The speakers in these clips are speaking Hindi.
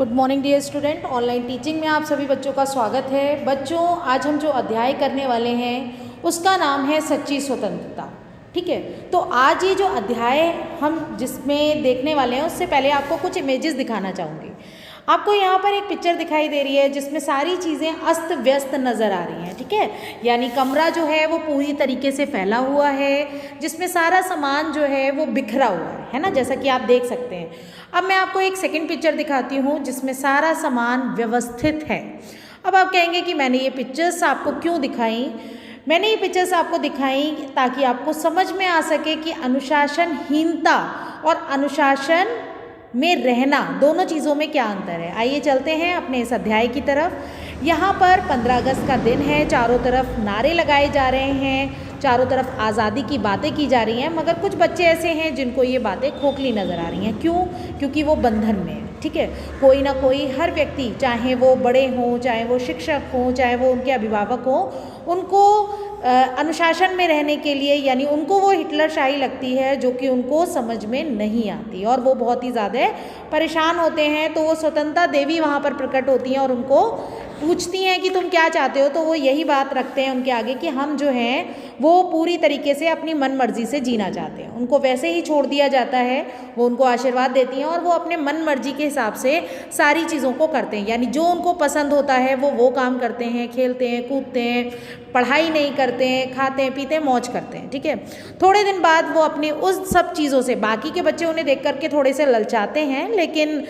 Good morning dear student. Online teaching में आप सभी बच्चों का स्वागत है। बच्चों, आज हम जो अध्याय करने वाले हैं उसका नाम है सच्ची स्वतंत्रता। ठीक है, तो आज ये जो अध्याय हम जिसमें देखने वाले हैं उससे पहले आपको कुछ इमेजेस दिखाना चाहूँगी। आपको यहाँ पर एक पिक्चर दिखाई दे रही है जिसमें सारी चीज़ें अस्त व्यस्त नज़र आ रही हैं। ठीक है, यानी कमरा जो है वो पूरी तरीके से फैला हुआ है, जिसमें सारा सामान जो है वो बिखरा हुआ है ना, जैसा कि आप देख सकते हैं। अब मैं आपको एक सेकंड पिक्चर दिखाती हूँ जिसमें सारा सामान व्यवस्थित है। अब आप कहेंगे कि मैंने ये पिक्चर्स आपको क्यों दिखाई। मैंने ये पिक्चर्स आपको दिखाई ताकि आपको समझ में आ सके कि अनुशासनहीनता और अनुशासन में रहना, दोनों चीज़ों में क्या अंतर है। आइए चलते हैं अपने इस अध्याय की तरफ। यहाँ पर 15 अगस्त का दिन है, चारों तरफ नारे लगाए जा रहे हैं, चारों तरफ आज़ादी की बातें की जा रही हैं, मगर कुछ बच्चे ऐसे हैं जिनको ये बातें खोखली नज़र आ रही हैं। क्यों? क्योंकि वो बंधन में है। ठीक है, कोई ना कोई, हर व्यक्ति, चाहे वो बड़े हों, चाहे वो शिक्षक हों, चाहे वो उनके अभिभावक हों, उनको अनुशासन में रहने के लिए, यानी उनको वो हिटलरशाही लगती है जो कि उनको समझ में नहीं आती और वो बहुत ही ज़्यादा परेशान होते हैं। तो वो स्वतंत्रता देवी वहाँ पर प्रकट होती हैं और उनको पूछती हैं कि तुम क्या चाहते हो। तो वो यही बात रखते हैं उनके आगे कि हम जो हैं वो पूरी तरीके से अपनी मन मर्जी से जीना चाहते हैं। उनको वैसे ही छोड़ दिया जाता है, वो उनको आशीर्वाद देती हैं और वो अपने मन मर्जी के हिसाब से सारी चीज़ों को करते हैं। यानी जो उनको पसंद होता है वो काम करते हैं, खेलते हैं, कूदते हैं, पढ़ाई नहीं करते हैं, खाते हैं, पीते हैं, मौज करते हैं। ठीक है, थोड़े दिन बाद वो अपनी उस सब चीज़ों से, बाकी के बच्चे उन्हें देख करके थोड़े से ललचाते हैं, लेकिन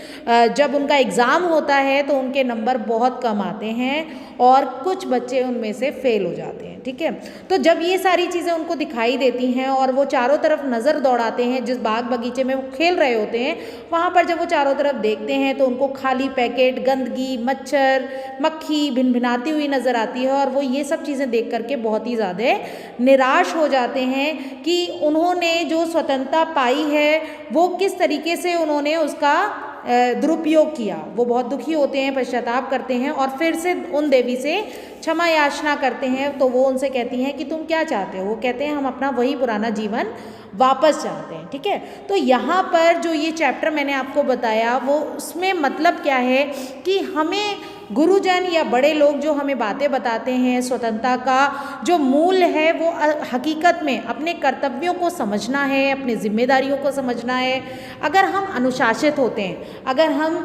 जब उनका एग्ज़ाम होता है तो उनके नंबर बहुत कम आते हैं और कुछ बच्चे उनमें से फेल हो जाते हैं। ठीक है, तो जब ये सारी चीज़ें उनको दिखाई देती हैं और वो चारों तरफ नज़र दौड़ाते हैं, जिस बाग बगीचे में वो खेल रहे होते हैं वहाँ पर जब वो चारों तरफ देखते हैं तो उनको खाली पैकेट, गंदगी, मच्छर, मक्खी भिनभिनाती हुई नज़र आती है और वो ये सब चीज़ें देख करके बहुत ही ज़्यादा निराश हो जाते हैं कि उन्होंने जो स्वतंत्रता पाई है वो किस तरीके से उन्होंने उसका दुरुपयोग किया। वो बहुत दुखी होते हैं, पश्चाताप करते हैं और फिर से उन देवी से क्षमा याचना करते हैं। तो वो उनसे कहती हैं कि तुम क्या चाहते हो। वो कहते हैं हम अपना वही पुराना जीवन वापस चाहते हैं। ठीक है, तो यहाँ पर जो ये चैप्टर मैंने आपको बताया वो उसमें मतलब क्या है कि हमें गुरुजन या बड़े लोग जो हमें बातें बताते हैं, स्वतंत्रता का जो मूल है वो हकीकत में अपने कर्तव्यों को समझना है, अपनी जिम्मेदारियों को समझना है। अगर हम अनुशासित होते हैं, अगर हम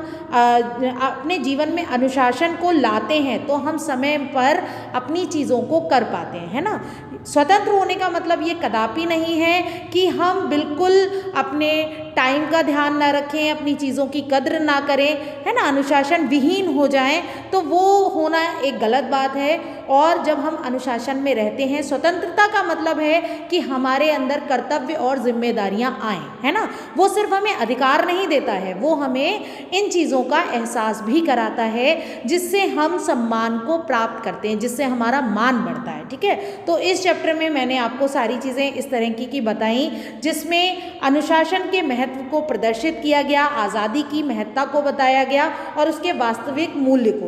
अपने जीवन में अनुशासन को लाते हैं तो हम समय पर अपनी चीज़ों को कर पाते हैं, है ना। स्वतंत्र होने का मतलब ये कदापि नहीं है कि हम बिल्कुल अपने टाइम का ध्यान ना रखें, अपनी चीज़ों की कद्र ना करें, है ना, अनुशासन विहीन हो जाएं, तो वो होना एक गलत बात है। और जब हम अनुशासन में रहते हैं, स्वतंत्रता का मतलब है कि हमारे अंदर कर्तव्य और जिम्मेदारियां आएँ, है ना। वो सिर्फ हमें अधिकार नहीं देता है, वो हमें इन चीज़ों का एहसास भी कराता है जिससे हम सम्मान को प्राप्त करते हैं, जिससे हमारा मान बढ़ता है। ठीक है, तो इस चैप्टर में मैंने आपको सारी चीज़ें इस तरह की बताई जिसमें अनुशासन के महत्व को प्रदर्शित किया गया, आज़ादी की महत्ता को बताया गया और उसके वास्तविक मूल्य को।